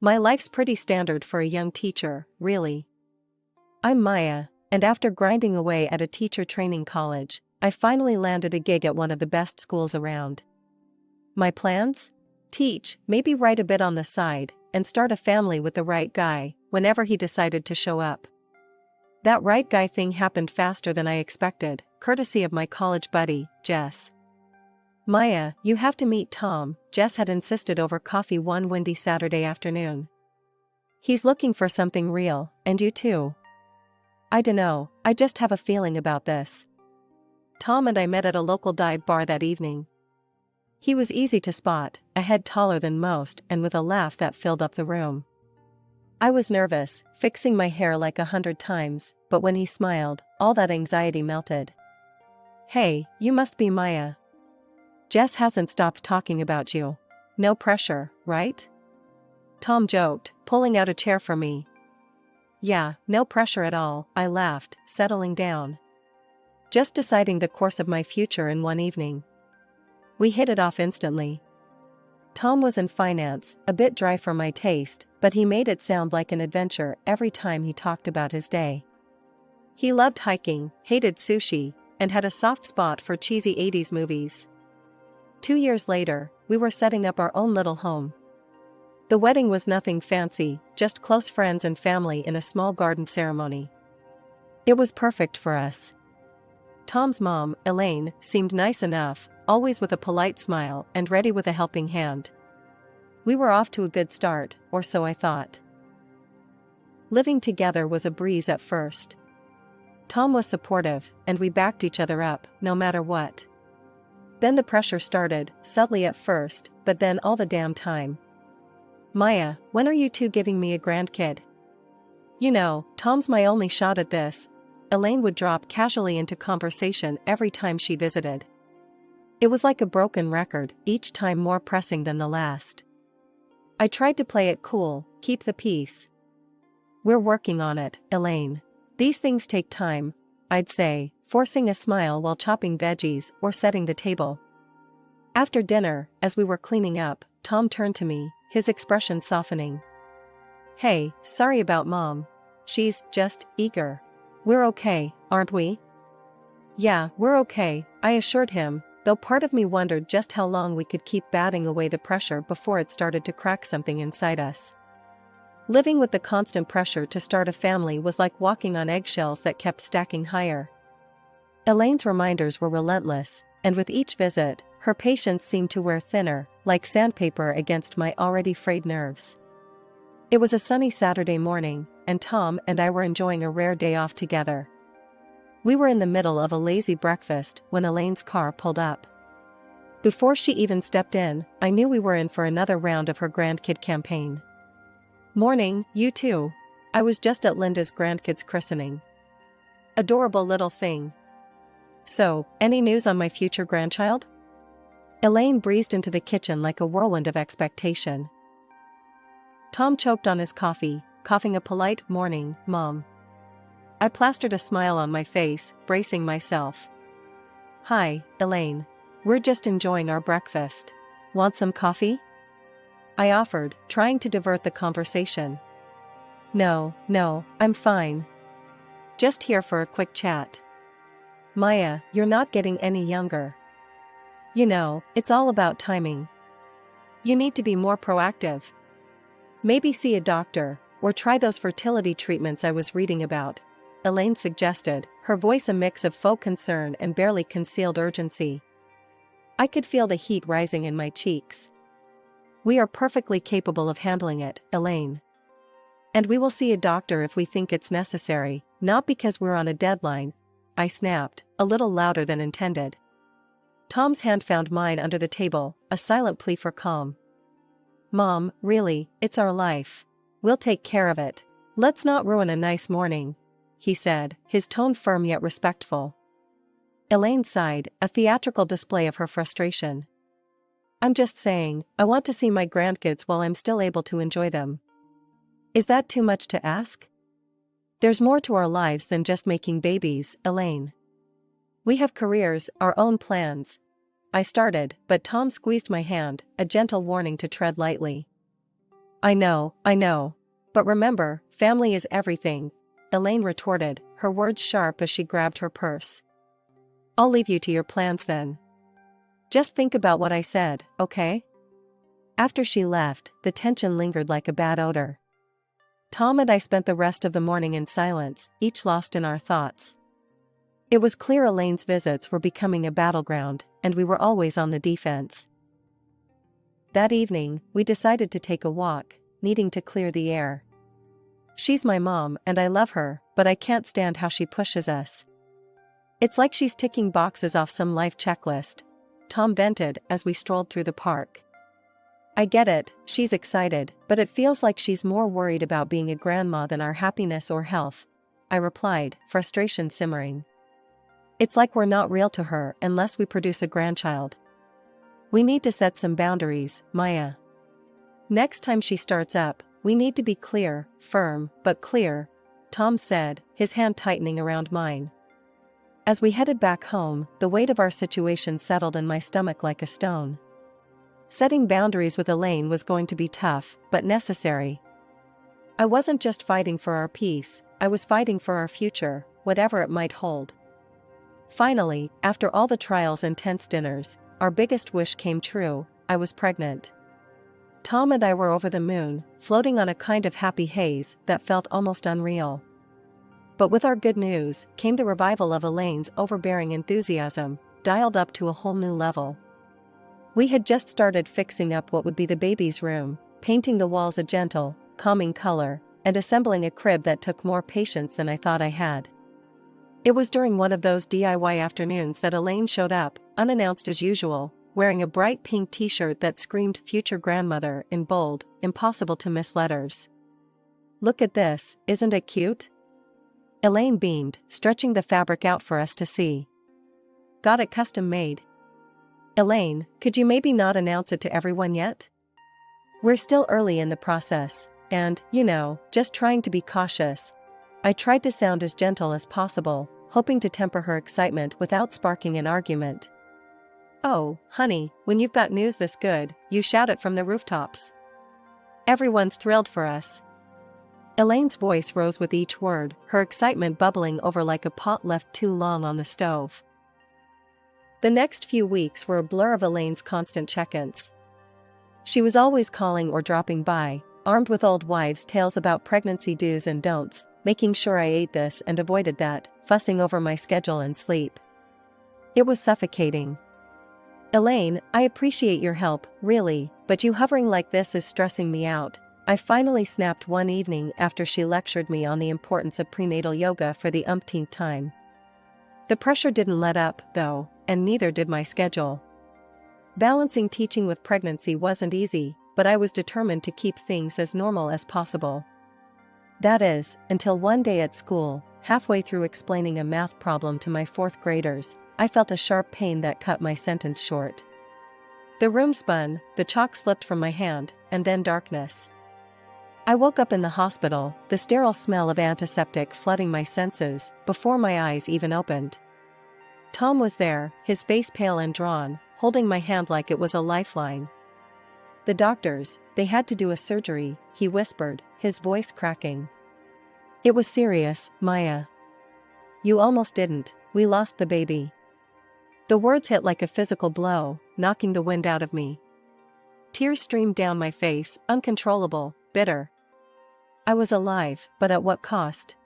My life's pretty standard for a young teacher, really. I'm Maya, and after grinding away at a teacher training college, I finally landed a gig at one of the best schools around. My plans? Teach, maybe write a bit on the side, and start a family with the right guy, whenever he decided to show up. That right guy thing happened faster than I expected, courtesy of my college buddy, Jess. Maya, you have to meet Tom, Jess had insisted over coffee one windy Saturday afternoon. He's looking for something real, and you too. I dunno, I just have a feeling about this. Tom and I met at a local dive bar that evening. He was easy to spot, a head taller than most and with a laugh that filled up the room. I was nervous, fixing my hair like 100 times, but when he smiled, all that anxiety melted. Hey, you must be Maya. Jess hasn't stopped talking about you. No pressure, right? Tom joked, pulling out a chair for me. Yeah, no pressure at all, I laughed, settling down. Just deciding the course of my future in one evening. We hit it off instantly. Tom was in finance, a bit dry for my taste, but he made it sound like an adventure every time he talked about his day. He loved hiking, hated sushi, and had a soft spot for cheesy 80s movies. 2 years later, we were setting up our own little home. The wedding was nothing fancy, just close friends and family in a small garden ceremony. It was perfect for us. Tom's mom, Elaine, seemed nice enough, always with a polite smile and ready with a helping hand. We were off to a good start, or so I thought. Living together was a breeze at first. Tom was supportive, and we backed each other up, no matter what. Then the pressure started, subtly at first, but then all the damn time. Maya, when are you two giving me a grandkid? You know, Tom's my only shot at this. Elaine would drop casually into conversation every time she visited. It was like a broken record, each time more pressing than the last. I tried to play it cool, keep the peace. We're working on it, Elaine. These things take time, I'd say, forcing a smile while chopping veggies or setting the table. After dinner, as we were cleaning up, Tom turned to me, his expression softening. Hey, sorry about Mom. She's just eager. We're okay, aren't we? Yeah, we're okay, I assured him, though part of me wondered just how long we could keep batting away the pressure before it started to crack something inside us. Living with the constant pressure to start a family was like walking on eggshells that kept stacking higher. Elaine's reminders were relentless, and with each visit, her patience seemed to wear thinner, like sandpaper against my already frayed nerves. It was a sunny Saturday morning, and Tom and I were enjoying a rare day off together. We were in the middle of a lazy breakfast when Elaine's car pulled up. Before she even stepped in, I knew we were in for another round of her grandkid campaign. Morning, you two. I was just at Linda's grandkid's christening. Adorable little thing. So, any news on my future grandchild? Elaine breezed into the kitchen like a whirlwind of expectation. Tom choked on his coffee, coughing a polite morning, Mom. I plastered a smile on my face, bracing myself. Hi, Elaine. We're just enjoying our breakfast. Want some coffee? I offered, trying to divert the conversation. No, I'm fine. Just here for a quick chat. Maya, you're not getting any younger. You know, it's all about timing. You need to be more proactive. Maybe see a doctor, or try those fertility treatments I was reading about, Elaine suggested, her voice a mix of faux concern and barely concealed urgency. I could feel the heat rising in my cheeks. We are perfectly capable of handling it, Elaine. And we will see a doctor if we think it's necessary, not because we're on a deadline, I snapped, a little louder than intended. Tom's hand found mine under the table, a silent plea for calm. Mom, really, it's our life. We'll take care of it. Let's not ruin a nice morning, he said, his tone firm yet respectful. Elaine sighed, a theatrical display of her frustration. I'm just saying, I want to see my grandkids while I'm still able to enjoy them. Is that too much to ask? There's more to our lives than just making babies, Elaine. We have careers, our own plans. I started, but Tom squeezed my hand, a gentle warning to tread lightly. I know. But remember, family is everything, Elaine retorted, her words sharp as she grabbed her purse. I'll leave you to your plans then. Just think about what I said, okay? After she left, the tension lingered like a bad odor. Tom and I spent the rest of the morning in silence, each lost in our thoughts. It was clear Elaine's visits were becoming a battleground, and we were always on the defense. That evening, we decided to take a walk, needing to clear the air. She's my mom and I love her, but I can't stand how she pushes us. It's like she's ticking boxes off some life checklist, Tom vented as we strolled through the park. I get it, she's excited, but it feels like she's more worried about being a grandma than our happiness or health, I replied, frustration simmering. It's like we're not real to her unless we produce a grandchild. We need to set some boundaries, Maya. Next time she starts up, we need to be clear, firm, but clear, Tom said, his hand tightening around mine. As we headed back home, the weight of our situation settled in my stomach like a stone. Setting boundaries with Elaine was going to be tough, but necessary. I wasn't just fighting for our peace, I was fighting for our future, whatever it might hold. Finally, after all the trials and tense dinners, our biggest wish came true, I was pregnant. Tom and I were over the moon, floating on a kind of happy haze that felt almost unreal. But with our good news came the revival of Elaine's overbearing enthusiasm, dialed up to a whole new level. We had just started fixing up what would be the baby's room, painting the walls a gentle, calming color, and assembling a crib that took more patience than I thought I had. It was during one of those DIY afternoons that Elaine showed up, unannounced as usual, wearing a bright pink t-shirt that screamed future grandmother in bold, impossible to miss letters. Look at this, isn't it cute? Elaine beamed, stretching the fabric out for us to see. Got it custom made. Elaine, could you maybe not announce it to everyone yet? We're still early in the process, and, just trying to be cautious. I tried to sound as gentle as possible, hoping to temper her excitement without sparking an argument. Oh, honey, when you've got news this good, you shout it from the rooftops. Everyone's thrilled for us. Elaine's voice rose with each word, her excitement bubbling over like a pot left too long on the stove. The next few weeks were a blur of Elaine's constant check-ins. She was always calling or dropping by, armed with old wives' tales about pregnancy do's and don'ts, making sure I ate this and avoided that, fussing over my schedule and sleep. It was suffocating. Elaine, I appreciate your help, really, but you hovering like this is stressing me out, I finally snapped one evening after she lectured me on the importance of prenatal yoga for the umpteenth time. The pressure didn't let up, though, and neither did my schedule. Balancing teaching with pregnancy wasn't easy, but I was determined to keep things as normal as possible. That is, until one day at school, halfway through explaining a math problem to my fourth graders, I felt a sharp pain that cut my sentence short. The room spun, the chalk slipped from my hand, and then darkness. I woke up in the hospital, the sterile smell of antiseptic flooding my senses, before my eyes even opened. Tom was there, his face pale and drawn, holding my hand like it was a lifeline. The doctors, they had to do a surgery, he whispered, his voice cracking. It was serious, Maya. You almost didn't, we lost the baby. The words hit like a physical blow, knocking the wind out of me. Tears streamed down my face, uncontrollable, bitter. I was alive, but at what cost?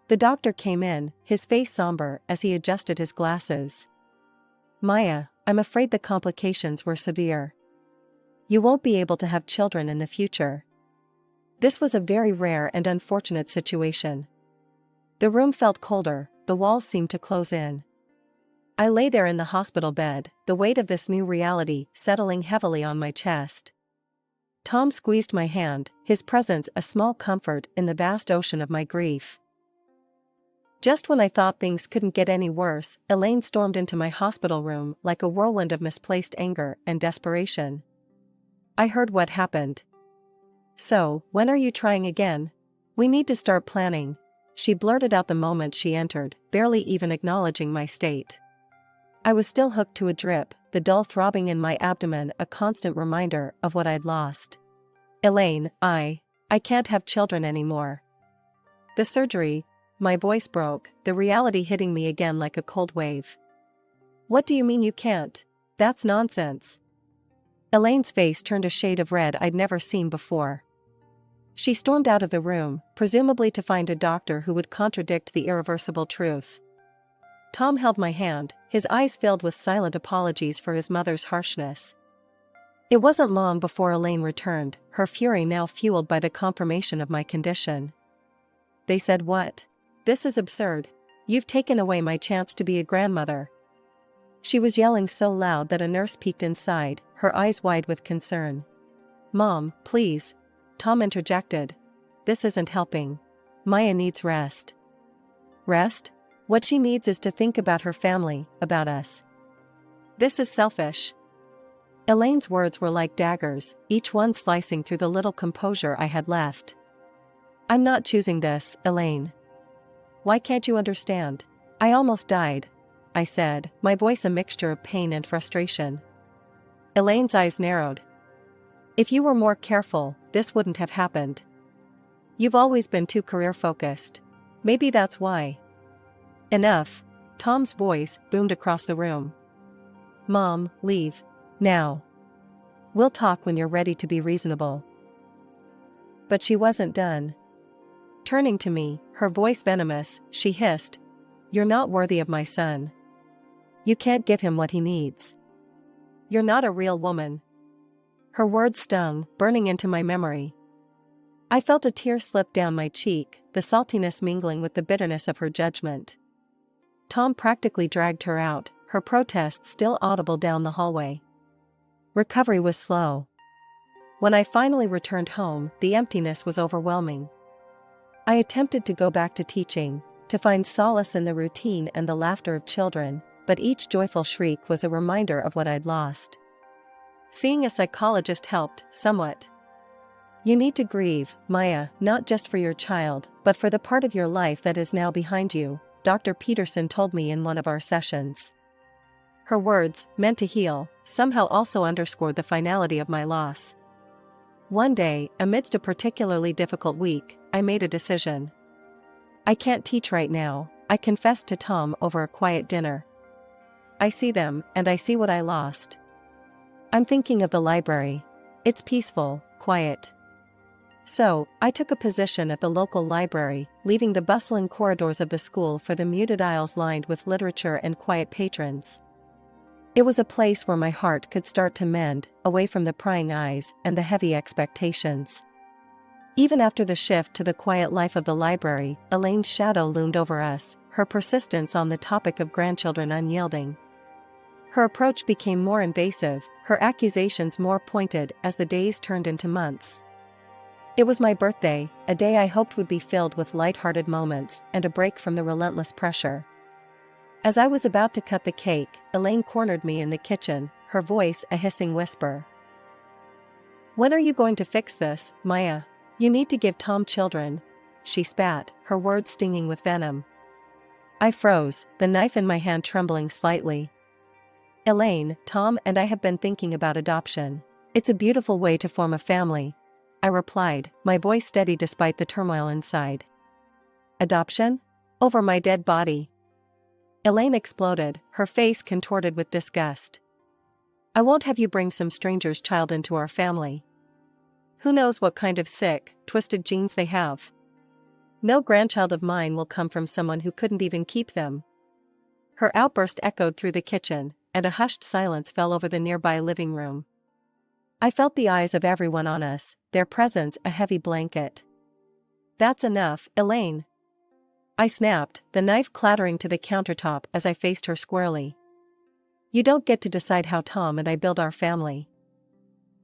The doctor came in, his face somber as he adjusted his glasses. Maya, I'm afraid the complications were severe. You won't be able to have children in the future. This was a very rare and unfortunate situation. The room felt colder, the walls seemed to close in. I lay there in the hospital bed, the weight of this new reality settling heavily on my chest. Tom squeezed my hand, his presence a small comfort in the vast ocean of my grief. Just when I thought things couldn't get any worse, Elaine stormed into my hospital room like a whirlwind of misplaced anger and desperation. I heard what happened. So, when are you trying again? We need to start planning, she blurted out the moment she entered, barely even acknowledging my state. I was still hooked to a drip, the dull throbbing in my abdomen a constant reminder of what I'd lost. Elaine, I can't have children anymore. The surgery, my voice broke, the reality hitting me again like a cold wave. What do you mean you can't? That's nonsense. Elaine's face turned a shade of red I'd never seen before. She stormed out of the room, presumably to find a doctor who would contradict the irreversible truth. Tom held my hand, his eyes filled with silent apologies for his mother's harshness. It wasn't long before Elaine returned, her fury now fueled by the confirmation of my condition. They said what? This is absurd. You've taken away my chance to be a grandmother. She was yelling so loud that a nurse peeked inside, her eyes wide with concern. Mom, please. Tom interjected. This isn't helping. Maya needs rest. Rest? What she needs is to think about her family, about us. This is selfish. Elaine's words were like daggers, each one slicing through the little composure I had left. I'm not choosing this, Elaine. Why can't you understand? I almost died, I said, my voice a mixture of pain and frustration. Elaine's eyes narrowed. If you were more careful, this wouldn't have happened. You've always been too career-focused. Maybe that's why. Enough. Tom's voice boomed across the room. Mom, leave. Now. We'll talk when you're ready to be reasonable. But she wasn't done. Turning to me, her voice venomous, she hissed, You're not worthy of my son. You can't give him what he needs. You're not a real woman. Her words stung, burning into my memory. I felt a tear slip down my cheek, the saltiness mingling with the bitterness of her judgment. Tom practically dragged her out, her protests still audible down the hallway. Recovery was slow. When I finally returned home, the emptiness was overwhelming. I attempted to go back to teaching, to find solace in the routine and the laughter of children, but each joyful shriek was a reminder of what I'd lost. Seeing a psychologist helped, somewhat. You need to grieve, Maya, not just for your child, but for the part of your life that is now behind you, Dr. Peterson told me in one of our sessions. Her words, meant to heal, somehow also underscored the finality of my loss. One day, amidst a particularly difficult week, I made a decision. I can't teach right now, I confessed to Tom over a quiet dinner. I see them, and I see what I lost. I'm thinking of the library. It's peaceful, quiet. So, I took a position at the local library, leaving the bustling corridors of the school for the muted aisles lined with literature and quiet patrons. It was a place where my heart could start to mend, away from the prying eyes and the heavy expectations. Even after the shift to the quiet life of the library, Elaine's shadow loomed over us, her persistence on the topic of grandchildren unyielding. Her approach became more invasive, her accusations more pointed as the days turned into months. It was my birthday, a day I hoped would be filled with light-hearted moments and a break from the relentless pressure. As I was about to cut the cake, Elaine cornered me in the kitchen, her voice a hissing whisper. When are you going to fix this, Maya? You need to give Tom children. She spat, her words stinging with venom. I froze, the knife in my hand trembling slightly. Elaine, Tom and I have been thinking about adoption. It's a beautiful way to form a family, I replied, my voice steady despite the turmoil inside. Adoption? Over my dead body. Elaine exploded, her face contorted with disgust. I won't have you bring some stranger's child into our family. Who knows what kind of sick, twisted genes they have? No grandchild of mine will come from someone who couldn't even keep them. Her outburst echoed through the kitchen, and a hushed silence fell over the nearby living room. I felt the eyes of everyone on us, their presence a heavy blanket. That's enough, Elaine. I snapped, the knife clattering to the countertop as I faced her squarely. You don't get to decide how Tom and I build our family.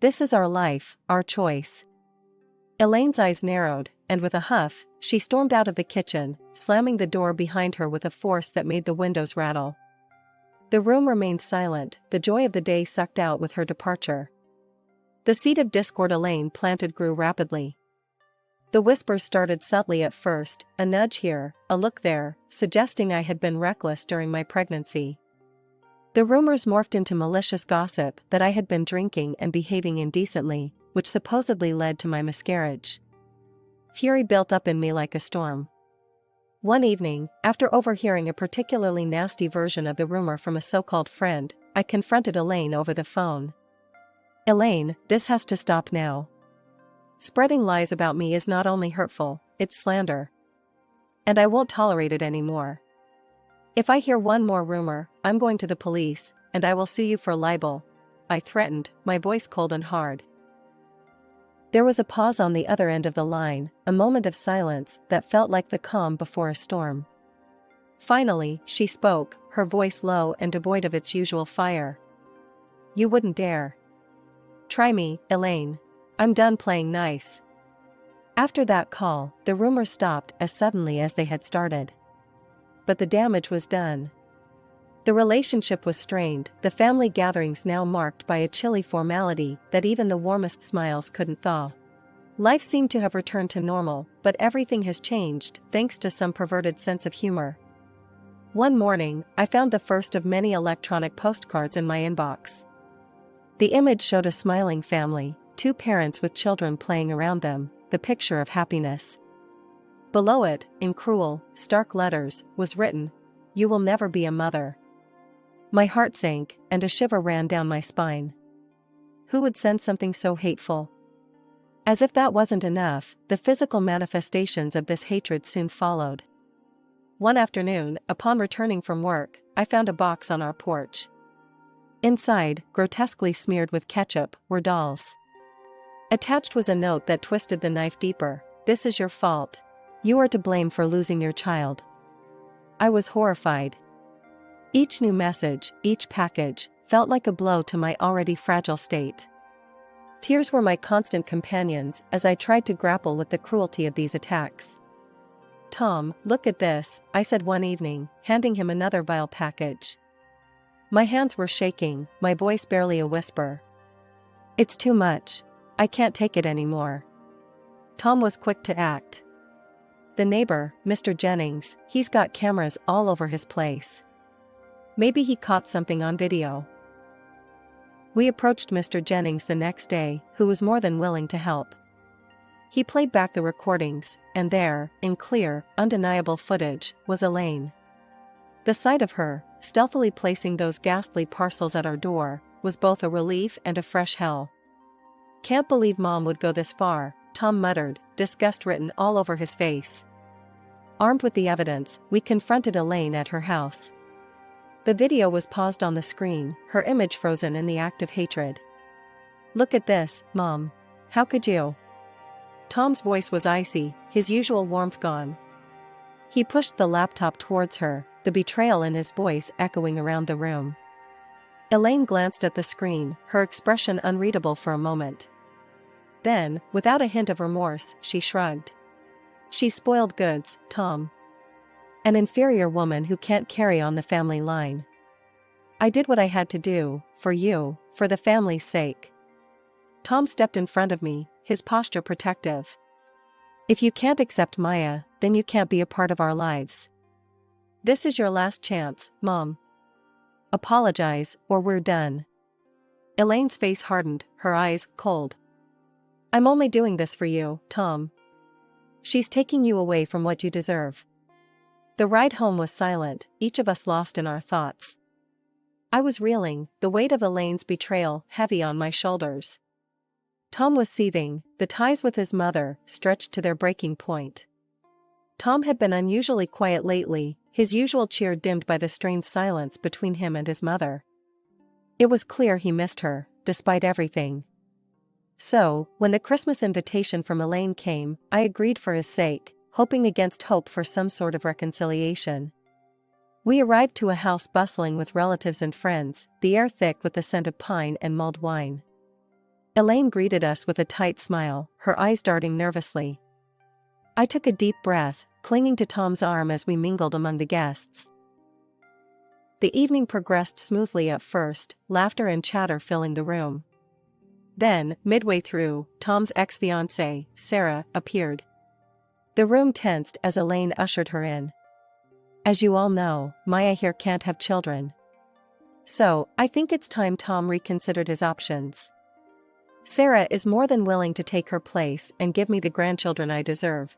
This is our life, our choice. Elaine's eyes narrowed, and with a huff, she stormed out of the kitchen, slamming the door behind her with a force that made the windows rattle. The room remained silent, the joy of the day sucked out with her departure. The seed of discord Elaine planted grew rapidly. The whispers started subtly at first, a nudge here, a look there, suggesting I had been reckless during my pregnancy. The rumors morphed into malicious gossip that I had been drinking and behaving indecently, which supposedly led to my miscarriage. Fury built up in me like a storm. One evening, after overhearing a particularly nasty version of the rumor from a so-called friend, I confronted Elaine over the phone. "Elaine, this has to stop now. Spreading lies about me is not only hurtful, it's slander. And I won't tolerate it anymore. If I hear one more rumor, I'm going to the police, and I will sue you for libel," I threatened, my voice cold and hard. There was a pause on the other end of the line, a moment of silence that felt like the calm before a storm. Finally, she spoke, her voice low and devoid of its usual fire. "You wouldn't dare. Try me, Elaine. I'm done playing nice." After that call, the rumors stopped as suddenly as they had started. But the damage was done. The relationship was strained, the family gatherings now marked by a chilly formality that even the warmest smiles couldn't thaw. Life seemed to have returned to normal, but everything has changed, thanks to some perverted sense of humor. One morning, I found the first of many electronic postcards in my inbox. The image showed a smiling family, two parents with children playing around them, the picture of happiness. Below it, in cruel, stark letters, was written, "You will never be a mother." My heart sank, and a shiver ran down my spine. Who would send something so hateful? As if that wasn't enough, the physical manifestations of this hatred soon followed. One afternoon, upon returning from work, I found a box on our porch. Inside, grotesquely smeared with ketchup, were dolls. Attached was a note that twisted the knife deeper. "This is your fault. You are to blame for losing your child." I was horrified. Each new message, each package, felt like a blow to my already fragile state. Tears were my constant companions as I tried to grapple with the cruelty of these attacks. "Tom, look at this," I said one evening, handing him another vile package. My hands were shaking, my voice barely a whisper. "It's too much. I can't take it anymore." Tom was quick to act. "The neighbor, Mr. Jennings, he's got cameras all over his place. Maybe he caught something on video." We approached Mr. Jennings the next day, who was more than willing to help. He played back the recordings, and there, in clear, undeniable footage, was Elaine. The sight of her, stealthily placing those ghastly parcels at our door, was both a relief and a fresh hell. "Can't believe Mom would go this far," Tom muttered, disgust written all over his face. Armed with the evidence, we confronted Elaine at her house. The video was paused on the screen, her image frozen in the act of hatred. "Look at this, Mom. How could you?" Tom's voice was icy, his usual warmth gone. He pushed the laptop towards her, the betrayal in his voice echoing around the room. Elaine glanced at the screen, her expression unreadable for a moment. Then, without a hint of remorse, she shrugged. "She's spoiled goods, Tom. An inferior woman who can't carry on the family line. I did what I had to do, for you, for the family's sake." Tom stepped in front of me, his posture protective. "If you can't accept Maya, then you can't be a part of our lives. This is your last chance, Mom. Apologize, or we're done." Elaine's face hardened, her eyes cold. "I'm only doing this for you, Tom. She's taking you away from what you deserve." The ride home was silent, each of us lost in our thoughts. I was reeling, the weight of Elaine's betrayal heavy on my shoulders. Tom was seething, the ties with his mother stretched to their breaking point. Tom had been unusually quiet lately, his usual cheer dimmed by the strained silence between him and his mother. It was clear he missed her, despite everything. So, when the Christmas invitation from Elaine came, I agreed for his sake, hoping against hope for some sort of reconciliation. We arrived to a house bustling with relatives and friends, the air thick with the scent of pine and mulled wine. Elaine greeted us with a tight smile, her eyes darting nervously. I took a deep breath, clinging to Tom's arm as we mingled among the guests. The evening progressed smoothly at first, laughter and chatter filling the room. Then, midway through, Tom's ex-fiancée, Sarah, appeared. The room tensed as Elaine ushered her in. "As you all know, Maya here can't have children. So, I think it's time Tom reconsidered his options." Sarah is more than willing to take her place and give me the grandchildren I deserve,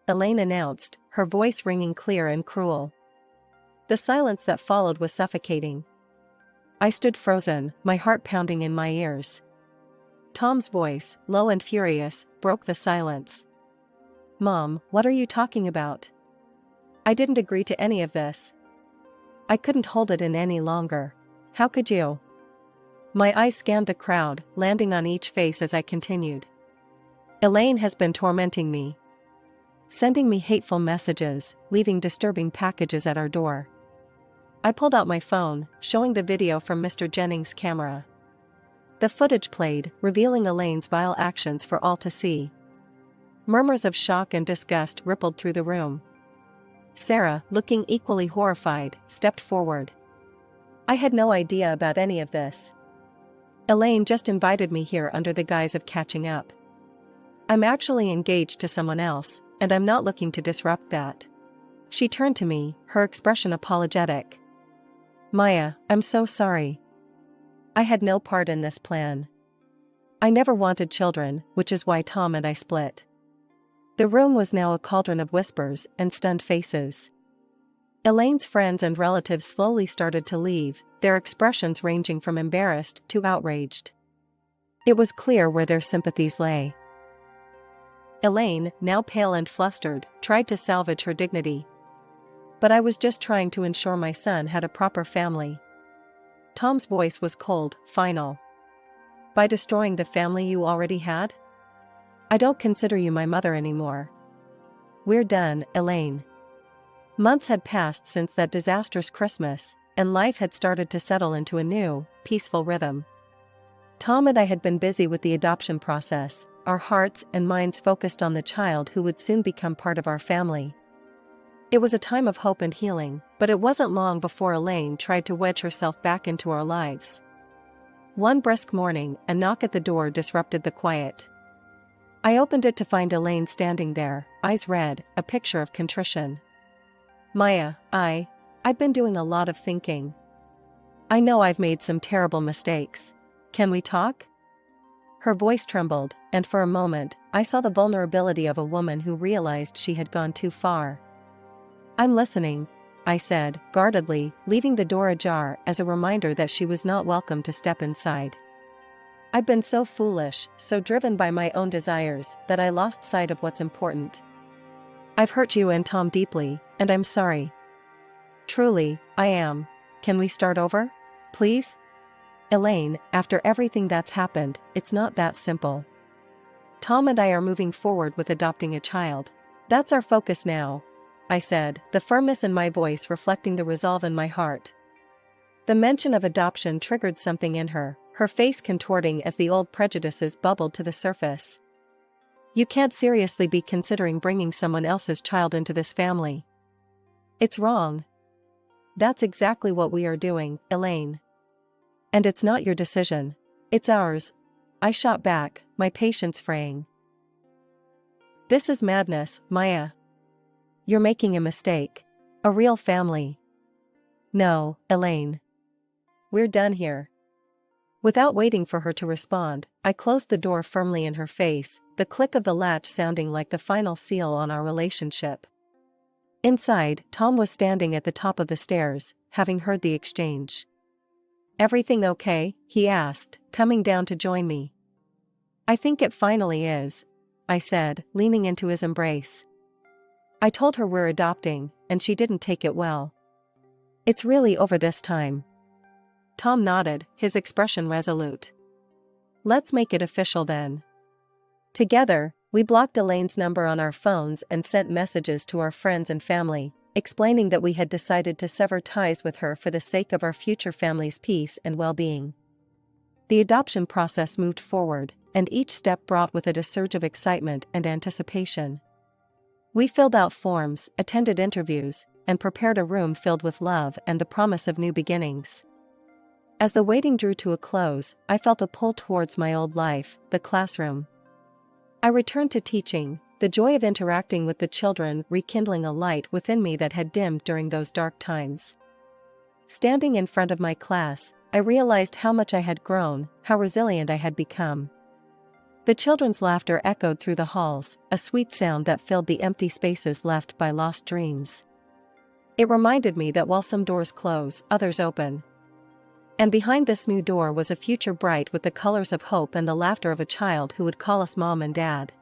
Elaine announced, her voice ringing clear and cruel. The silence that followed was suffocating. I stood frozen, my heart pounding in my ears. Tom's voice, low and furious, broke the silence. Mom, what are you talking about? I didn't agree to any of this. I couldn't hold it in any longer. How could you? My eyes scanned the crowd, landing on each face as I continued. Elaine has been tormenting me. Sending me hateful messages, leaving disturbing packages at our door. I pulled out my phone, showing the video from Mr. Jennings' camera. The footage played, revealing Elaine's vile actions for all to see. Murmurs of shock and disgust rippled through the room. Sarah, looking equally horrified, stepped forward. I had no idea about any of this. Elaine just invited me here under the guise of catching up. I'm actually engaged to someone else, and I'm not looking to disrupt that. She turned to me, her expression apologetic. Maya, I'm so sorry. I had no part in this plan. I never wanted children, which is why Tom and I split. The room was now a cauldron of whispers and stunned faces. Elaine's friends and relatives slowly started to leave, their expressions ranging from embarrassed to outraged. It was clear where their sympathies lay. Elaine, now pale and flustered, tried to salvage her dignity. But I was just trying to ensure my son had a proper family. Tom's voice was cold, final. By destroying the family you already had? I don't consider you my mother anymore. We're done, Elaine. Months had passed since that disastrous Christmas, and life had started to settle into a new, peaceful rhythm. Tom and I had been busy with the adoption process, our hearts and minds focused on the child who would soon become part of our family. It was a time of hope and healing, but it wasn't long before Elaine tried to wedge herself back into our lives. One brisk morning, a knock at the door disrupted the quiet. I opened it to find Elaine standing there, eyes red, a picture of contrition. Maya, I've been doing a lot of thinking. I know I've made some terrible mistakes. Can we talk? Her voice trembled, and for a moment, I saw the vulnerability of a woman who realized she had gone too far. I'm listening, I said, guardedly, leaving the door ajar as a reminder that she was not welcome to step inside. I've been so foolish, so driven by my own desires, that I lost sight of what's important. I've hurt you and Tom deeply, and I'm sorry. Truly, I am. Can we start over? Please? Elaine, after everything that's happened, it's not that simple. Tom and I are moving forward with adopting a child. That's our focus now, I said, the firmness in my voice reflecting the resolve in my heart. The mention of adoption triggered something in her, her face contorting as the old prejudices bubbled to the surface. You can't seriously be considering bringing someone else's child into this family. It's wrong. That's exactly what we are doing, Elaine. And it's not your decision. It's ours. I shot back, my patience fraying. This is madness, Maya. You're making a mistake. A real family. No, Elaine. We're done here. Without waiting for her to respond, I closed the door firmly in her face, the click of the latch sounding like the final seal on our relationship. Inside, Tom was standing at the top of the stairs, having heard the exchange. Everything okay? He asked, coming down to join me. I think it finally is, I said, leaning into his embrace. I told her we're adopting, and she didn't take it well. It's really over this time. Tom nodded, his expression resolute. Let's make it official then. Together, we blocked Elaine's number on our phones and sent messages to our friends and family, explaining that we had decided to sever ties with her for the sake of our future family's peace and well-being. The adoption process moved forward, and each step brought with it a surge of excitement and anticipation. We filled out forms, attended interviews, and prepared a room filled with love and the promise of new beginnings. As the waiting drew to a close, I felt a pull towards my old life, the classroom. I returned to teaching, the joy of interacting with the children rekindling a light within me that had dimmed during those dark times. Standing in front of my class, I realized how much I had grown, how resilient I had become. The children's laughter echoed through the halls, a sweet sound that filled the empty spaces left by lost dreams. It reminded me that while some doors close, others open. And behind this new door was a future bright with the colors of hope and the laughter of a child who would call us mom and dad.